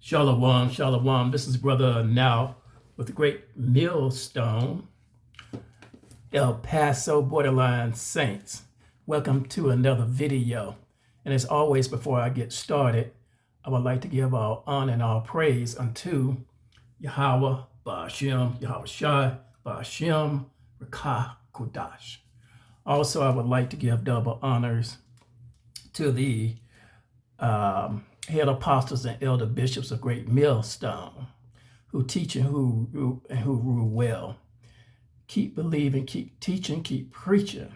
Shalom, shalom. This is Brother Now with the great millstone, El Paso Borderline Saints. Welcome to another video. And as always, before I get started, I would like to give all honor and all praise unto Yahawah, Ba'ashem, Yahawahshi, Ba'ashem, Rakah, Kodash. Also, I would like to give double honors to the head apostles and elder bishops of Great Millstone, who teach and who rule well. Keep believing, keep teaching, keep preaching,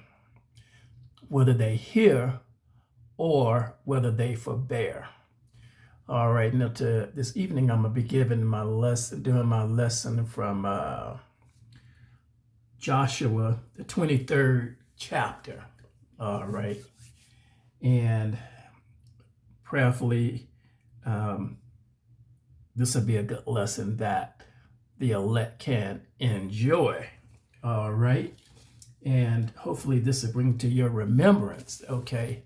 whether they hear or whether they forbear. All right, now to this evening, I'm gonna be giving my lesson, doing my lesson from Joshua, the 23rd chapter. All right, and prayerfully, this will be a good lesson that the elect can enjoy. All right, and hopefully this will bring to your remembrance, okay,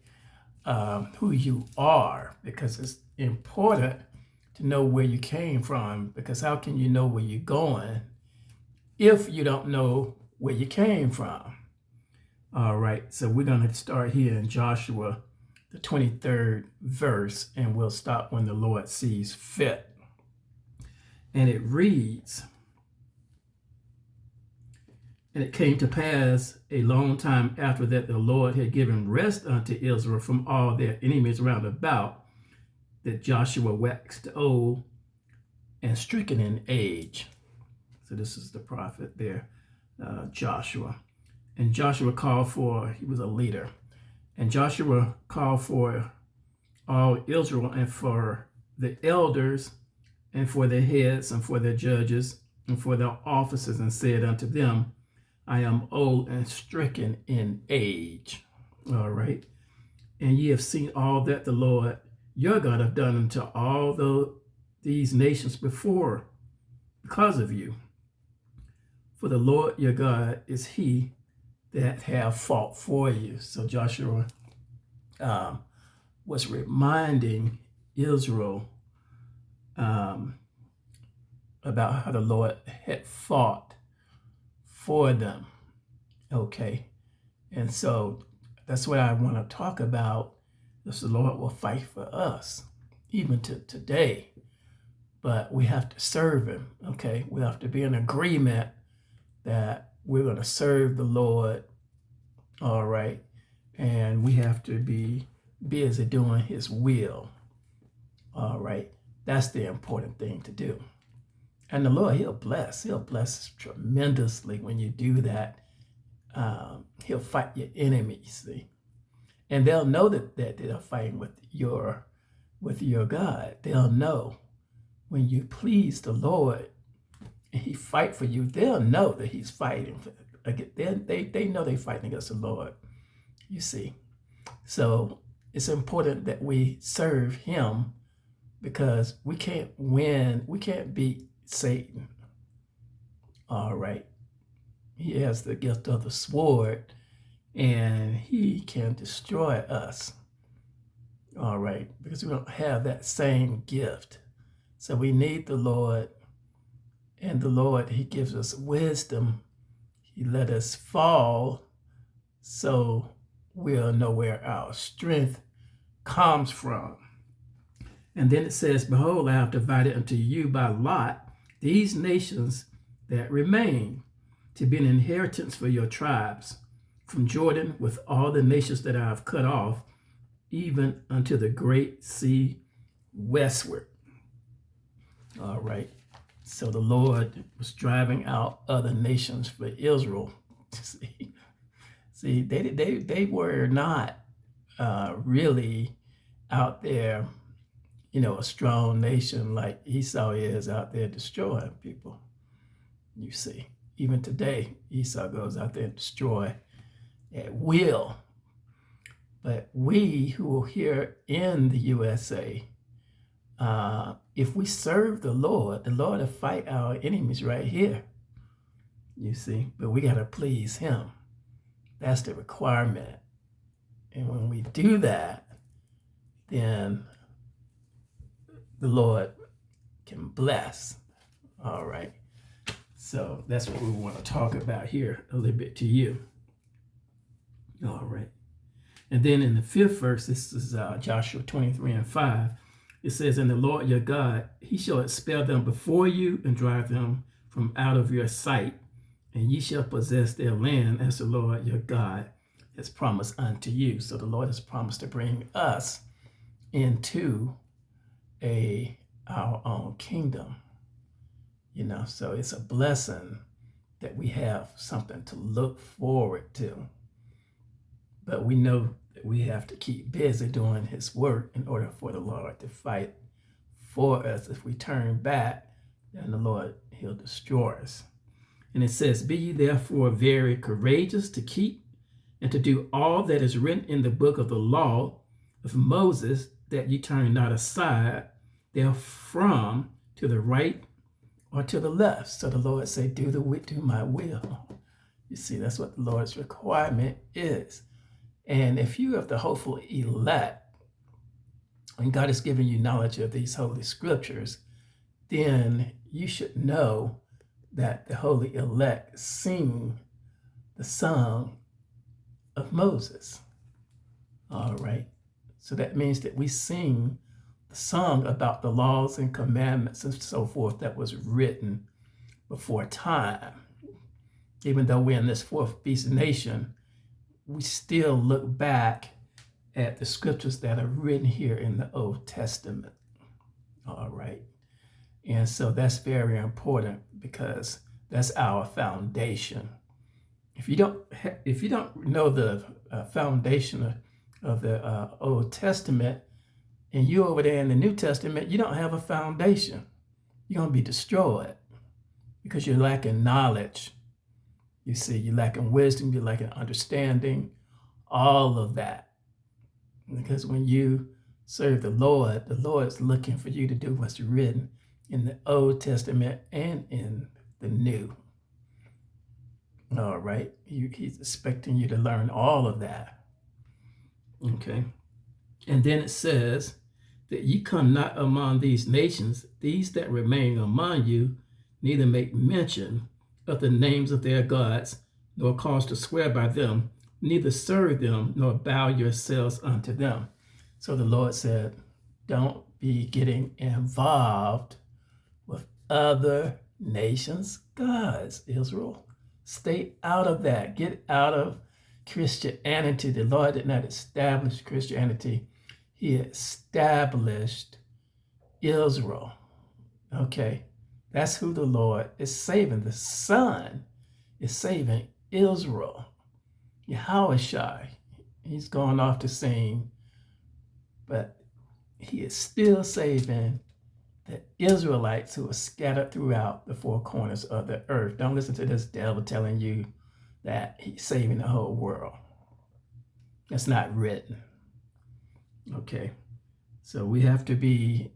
who you are, because it's important to know where you came from, because how can you know where you're going if you don't know where you came from? All right, so we're going to start here in Joshua, the 23rd verse, and we'll stop when the Lord sees fit. And it reads, "And it came to pass a long time after that the Lord had given rest unto Israel from all their enemies round about, that Joshua waxed old and stricken in age." So this is the prophet there, Joshua. And Joshua called for, he was a leader, and Joshua called for all Israel and for the elders and for their heads and for their judges and for their officers, and said unto them, "I am old and stricken in age." All right. "And ye have seen all that the Lord your God have done unto all these nations before, because of you. For the Lord your God is he that have fought for you." So Joshua was reminding Israel about how the Lord had fought for them. Okay, and so that's what I want to talk about. Is the Lord will fight for us, even to today. But we have to serve him. Okay, we have to be in agreement that we're going to serve the Lord. All right, and we have to be busy doing his will. All right, that's the important thing to do. And the Lord, he'll bless tremendously when you do that. He'll fight your enemies, see? And they'll know that they're fighting with your God. They'll know when you please the Lord and he fight for you, they'll know that he's fighting. They know they're fighting against the Lord, you see. So it's important that we serve him, because we can't win, we can't beat Satan. All right. He has the gift of the sword, and he can destroy us. All right, because we don't have that same gift. So we need the Lord, and the Lord, he gives us wisdom. He let us fall so we'll know where our strength comes from. And then it says, "Behold, I have divided unto you by lot these nations that remain, to be an inheritance for your tribes, from Jordan with all the nations that I have cut off, even unto the great sea westward." All right. So the Lord was driving out other nations for Israel. See, they were not really out there, a strong nation like Esau is out there destroying people. You see, even today, Esau goes out there and destroy at will. But we who are here in the USA, if we serve the Lord will fight our enemies right here, you see. But we got to please him. That's the requirement. And when we do that, then the Lord can bless. All right. So that's what we want to talk about here a little bit to you. All right. And then in the 5th verse, this is Joshua 23:5. It says, "And the Lord your God, he shall expel them before you and drive them from out of your sight. And ye shall possess their land as the Lord your God has promised unto you." So the Lord has promised to bring us into our own kingdom. So it's a blessing that we have something to look forward to. But we know that we have to keep busy doing his work in order for the Lord to fight for us. If we turn back, then the Lord, he'll destroy us. And it says, "Be ye therefore very courageous to keep and to do all that is written in the book of the law of Moses, that ye turn not aside therefrom to the right or to the left." So the Lord said, do my will. You see, that's what the Lord's requirement is. And if you are the hopeful elect, and God has given you knowledge of these holy scriptures, then you should know that the holy elect sing the song of Moses. All right. So that means that we sing the song about the laws and commandments and so forth that was written before time. Even though we're in this fourth beast nation, we still look back at the scriptures that are written here in the Old Testament. All right. And so that's very important because that's our foundation. If you don't know the foundation of the Old Testament, and you over there in the New Testament, you don't have a foundation. You're going to be destroyed because you're lacking knowledge. You see, you're lacking wisdom, you're lacking understanding, all of that. Because when you serve the Lord is looking for you to do what's written in the Old Testament and in the New. All right. He's expecting you to learn all of that. Okay. And then it says that ye come not among these nations, these that remain among you, neither make mention of the names of their gods, nor cause to swear by them, neither serve them, nor bow yourselves unto them. So the Lord said, don't be getting involved with other nations' gods, Israel. Stay out of that. Get out of Christianity. The Lord did not establish Christianity. He established Israel. Okay, that's who the Lord is saving. The Son is saving Israel. Yahawahshi, he's gone off the scene, but he is still saving the Israelites who are scattered throughout the four corners of the earth. Don't listen to this devil telling you that he's saving the whole world. That's not written. Okay, so we have to be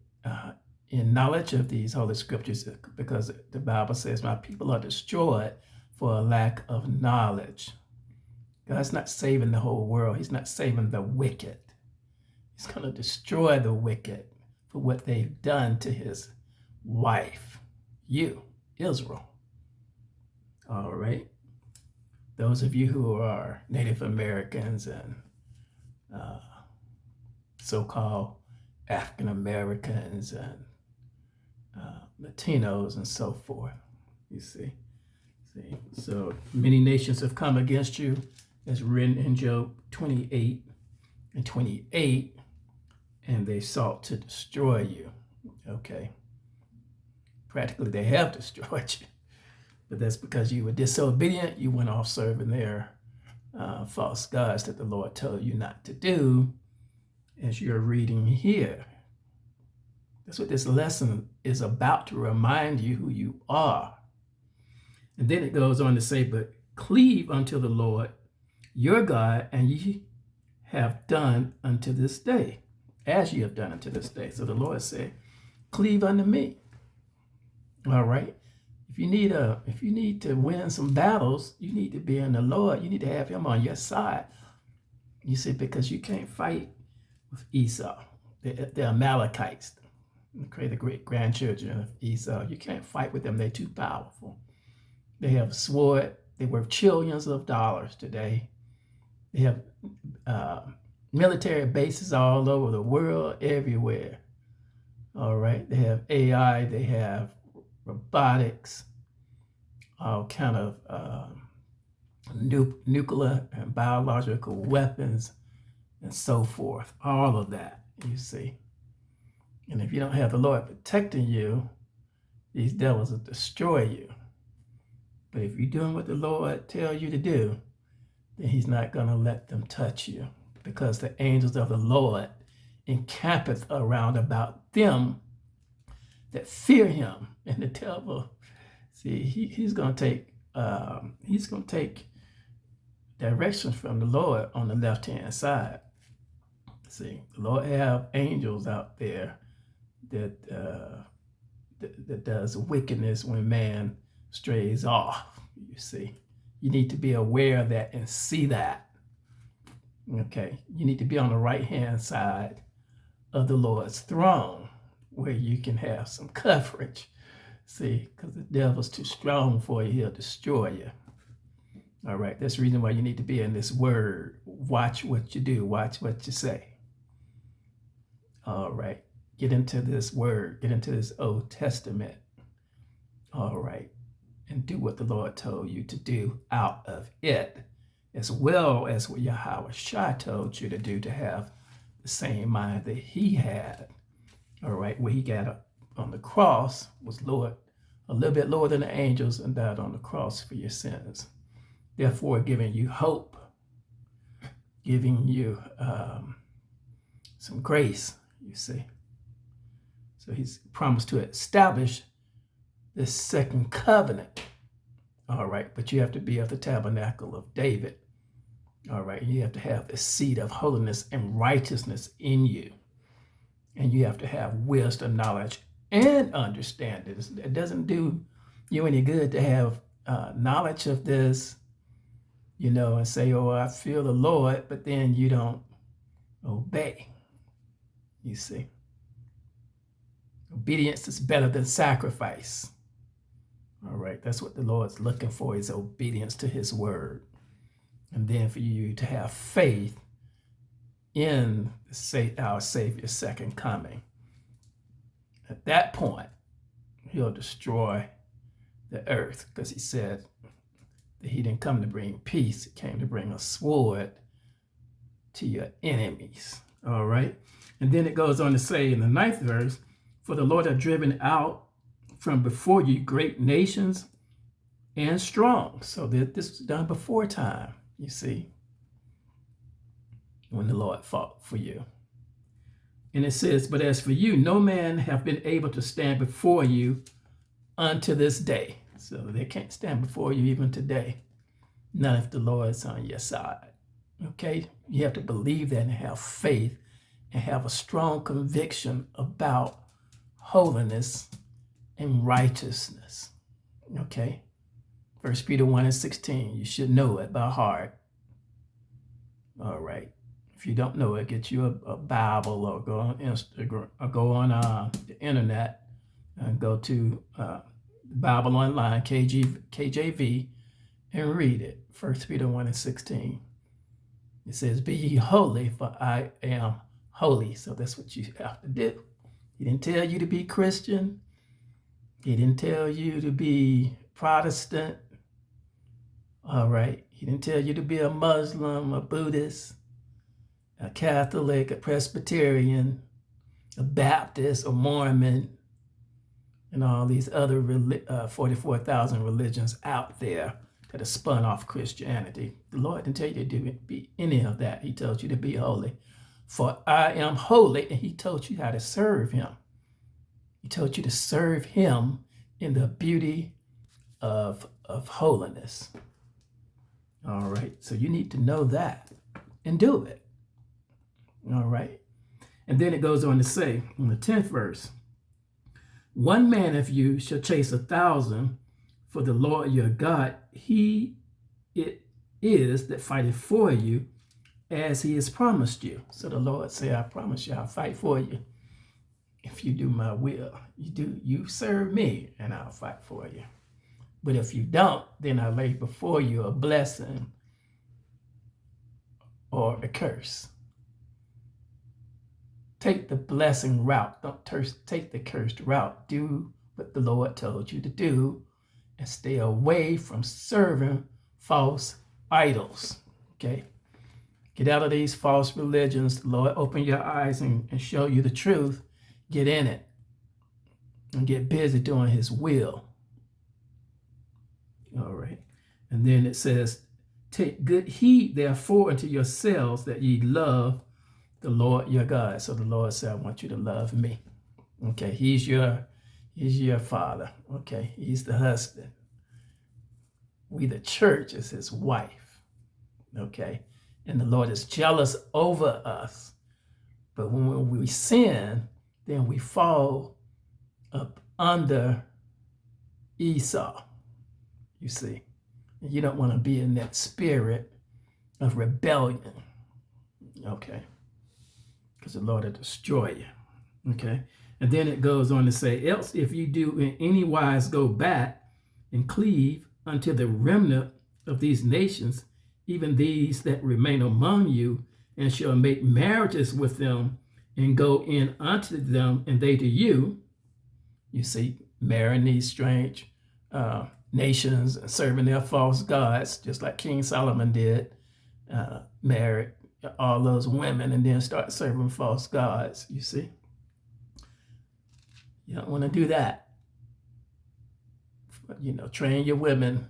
in knowledge of these holy scriptures because the Bible says, my people are destroyed for a lack of knowledge. God's not saving the whole world. He's not saving the wicked. He's going to destroy the wicked for what they've done to his wife, you, Israel. All right. Those of you who are Native Americans and so-called African Americans and Latinos and so forth. You see. So many nations have come against you, as written in Job 28:28, and they sought to destroy you. Okay. Practically, they have destroyed you, but that's because you were disobedient. You went off serving their false gods that the Lord told you not to do, as you're reading here. That's what this lesson is about, to remind you who you are. And then it goes on to say, but cleave unto the Lord your God, and ye have done unto this day, as ye have done unto this day. So the Lord said, cleave unto me. All right. If you need to win some battles, you need to be in the Lord. You need to have him on your side. You see, because you can't fight with Esau, the Amalekites. Okay, the great grandchildren of Esau. You can't fight with them. They're too powerful. They have a sword. They're worth trillions of dollars today. They have military bases all over the world, everywhere. All right. They have AI. They have robotics, all kind of nuclear and biological weapons, and so forth. All of that, you see. And if you don't have the Lord protecting you, these devils will destroy you. But if you're doing what the Lord tells you to do, then he's not going to let them touch you, because the angels of the Lord encampeth around about them that fear him. And the devil, see, he's going to take directions from the Lord on the left-hand side. See, the Lord have angels out there that does wickedness when man strays off. You see, you need to be aware of that and see that. Okay, you need to be on the right-hand side of the Lord's throne where you can have some coverage. See, because the devil's too strong for you, he'll destroy you. All right, that's the reason why you need to be in this word. Watch what you do, watch what you say. All right, get into this word, get into this Old Testament. All right, and do what the Lord told you to do out of it, as well as what Yahawah told you to do, to have the same mind that he had. All right, where he got on the cross was Lord, a little bit lower than the angels, and died on the cross for your sins. Therefore, giving you hope, giving you some grace, you see. So he's promised to establish this second covenant. All right, but you have to be of the tabernacle of David. All right, you have to have the seed of holiness and righteousness in you. And you have to have wisdom, knowledge, and understanding. It doesn't do you any good to have knowledge of this, you know, and say, oh, I feel the Lord, but then you don't obey. You see, obedience is better than sacrifice. All right, that's what the Lord's looking for, is obedience to his word. And then for you to have faith in our Savior's second coming. At that point, he'll destroy the earth, because he said that he didn't come to bring peace. He came to bring a sword to your enemies. All right. And then it goes on to say in the 9th verse, for the Lord hath driven out from before you great nations and strong. So that this was done before time, you see, when the Lord fought for you. And it says, but as for you, no man have been able to stand before you unto this day. So they can't stand before you even today. Not if the Lord's on your side. Okay? You have to believe that and have faith and have a strong conviction about holiness and righteousness. Okay? 1 Peter 1:16, you should know it by heart. All right. If you don't know it, get you a Bible, or go on Instagram, or go on the internet and go to Bible Online, KJV, and read it. 1 Peter 1:16. It says, be ye holy, for I am holy. So that's what you have to do. He didn't tell you to be Christian. He didn't tell you to be Protestant. All right. He didn't tell you to be a Muslim, a Buddhist, a Catholic, a Presbyterian, a Baptist, a Mormon, and all these other 44,000 religions out there that are spun off Christianity. The Lord didn't tell you to be any of that. He told you to be holy. For I am holy, and he told you how to serve him. He told you to serve him in the beauty of holiness. All right, so you need to know that and do it. All right, and then it goes on to say in the 10th verse, one man of you shall chase 1,000, for the Lord your God, he it is that fighteth for you, as he has promised you. So the Lord say, I promise you, I'll fight for you. if you do my will. You serve me, and I'll fight for you. But if you don't, then I lay before you a blessing or a curse. Take the blessing route. Don't take the cursed route. Do what the Lord told you to do and stay away from serving false idols. Okay? Get out of these false religions. Lord, open your eyes and show you the truth. Get in it and get busy doing his will. All right. And then it says, take good heed, therefore, unto yourselves that ye love the Lord your God. So the Lord said, I want you to love me. Okay. He's your father. Okay. He's the husband. We, the church, is his wife. Okay. And the Lord is jealous over us. But when we sin, then we fall up under Esau. You see, you don't want to be in that spirit of rebellion, okay? Because the Lord will destroy you, okay? And then it goes on to say, else if you do in any wise go back and cleave unto the remnant of these nations, even these that remain among you, and shall make marriages with them and go in unto them, and they to you. You see, marrying these strange nations and serving their false gods, just like King Solomon did, married all those women and then start serving false gods, you see. You don't want to do that. You know, train your women,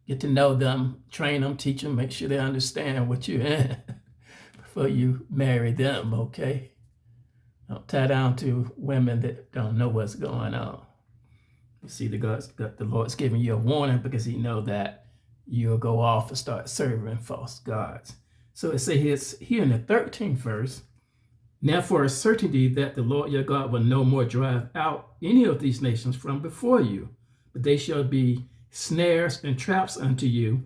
get to know them, train them, teach them, make sure they understand what you're in before you marry them, okay? Don't tie down to women that don't know what's going on. You see, the Lord's giving you a warning because he knows that you'll go off and start serving false gods. So it says here in the 13th verse, now for a certainty that the Lord your God will no more drive out any of these nations from before you, but they shall be snares and traps unto you,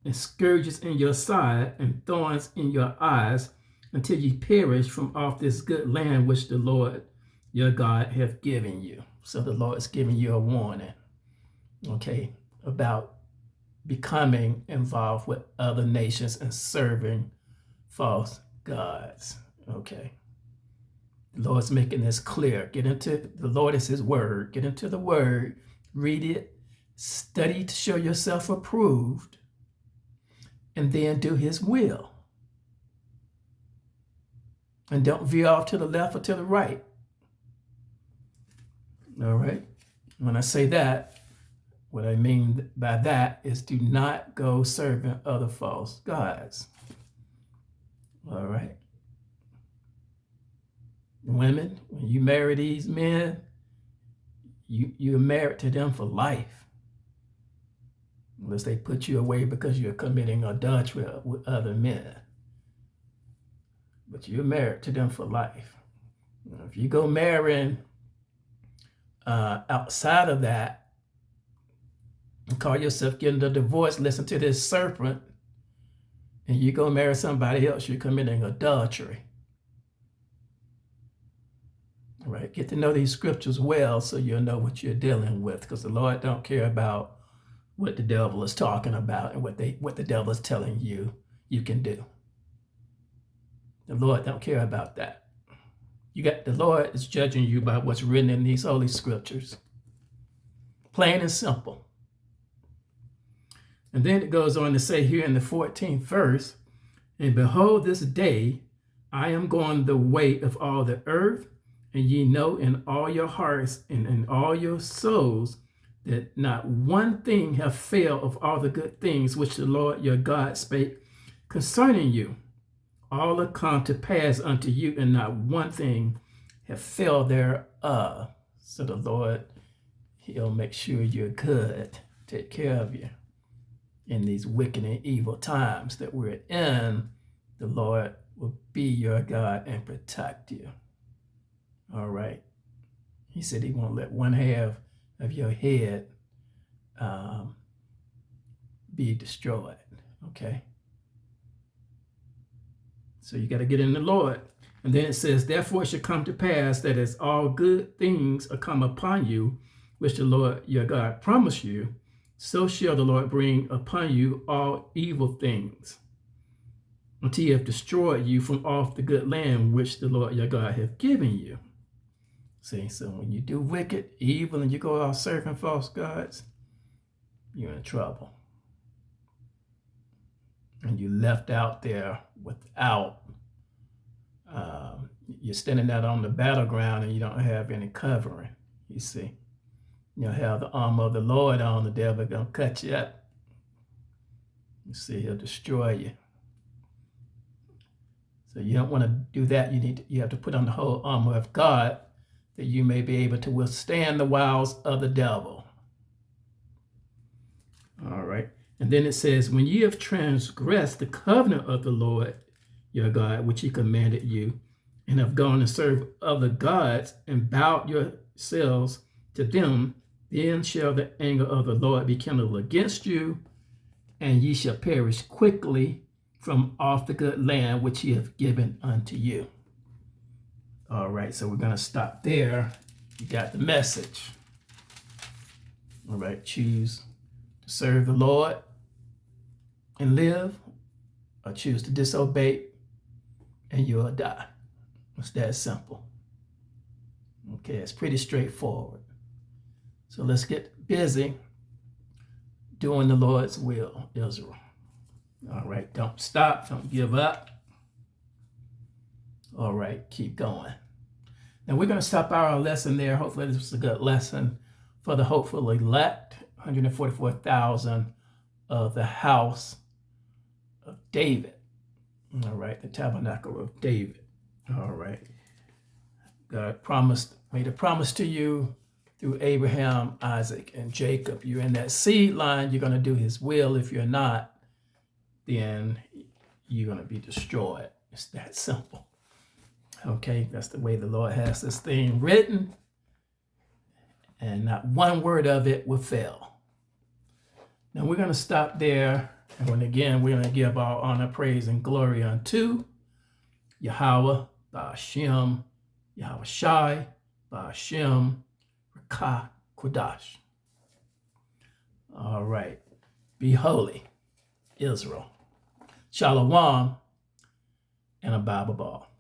and scourges in your side, and thorns in your eyes, until ye perish from off this good land which the Lord your God hath given you. So the Lord is giving you a warning, okay, about becoming involved with other nations and serving false gods, okay? The Lord's making this clear. The Lord is his word. Get into the word, read it, study to show yourself approved, and then do his will. And don't veer off to the left or to the right. All right. When I say that, what I mean by that is do not go serving other false gods. All right. Women, when you marry these men, you're married to them for life. Unless they put you away because you're committing adultery with other men. But you're married to them for life. If you go marrying outside of that and call yourself getting a divorce, listen to this serpent, and you go marry somebody else, you're committing adultery. All right, get to know these scriptures well so you'll know what you're dealing with, because the Lord don't care about what the devil is talking about and what the devil is telling you you can do. The Lord don't care about that. The Lord is judging you by what's written in these holy scriptures. Plain and simple. And then it goes on to say here in the 14th verse, and behold, this day I am going the way of all the earth, and ye know in all your hearts and in all your souls that not one thing have failed of all the good things which the Lord your God spake concerning you. All are come to pass unto you, and not one thing have failed thereof. So the Lord, he'll make sure you're good, take care of you in these wicked and evil times that we're in. The Lord will be your God and protect you. All right. He said he won't let one half of your head be destroyed. Okay. So you got to get in the Lord. And then it says, therefore it shall come to pass that as all good things are come upon you, which the Lord your God promised you, so shall the Lord bring upon you all evil things, until he have destroyed you from off the good land which the Lord your God hath given you. See, so when you do wicked, evil, and you go out serving false gods, you're in trouble. And you left out there without, you're standing out on the battleground and you don't have any covering, you see. You have the armor of the Lord on, the devil gonna cut you up. You see, he'll destroy you. So you don't want to do that. You have to put on the whole armor of God that you may be able to withstand the wiles of the devil. All right. And then it says, when ye have transgressed the covenant of the Lord your God, which he commanded you, and have gone and served other gods and bowed yourselves to them, then shall the anger of the Lord be kindled against you, and ye shall perish quickly from off the good land which he hath given unto you. All right, so we're going to stop there. You got the message. All right, choose to serve the Lord and live, or choose to disobey and you'll die. It's that simple. Okay, it's pretty straightforward. So let's get busy doing the Lord's will, Israel. All right, don't stop, don't give up. All right, keep going. Now we're going to stop our lesson there. Hopefully this was a good lesson for the hopeful elect, 144,000 of the house of David. All right, the tabernacle of David. All right. God made a promise to you through Abraham, Isaac, and Jacob. You're in that seed line. You're going to do his will. If you're not, then you're going to be destroyed. It's that simple. Okay, that's the way the Lord has this thing written, and not one word of it will fail. Now we're going to stop there, and when again, we're going to give our honor, praise, and glory unto Yahawah, Ba'ashem, Yahawahshi, Ba'ashem, Rakah, Kodash. All right, be holy, Israel. Shalom, and a Bible ball.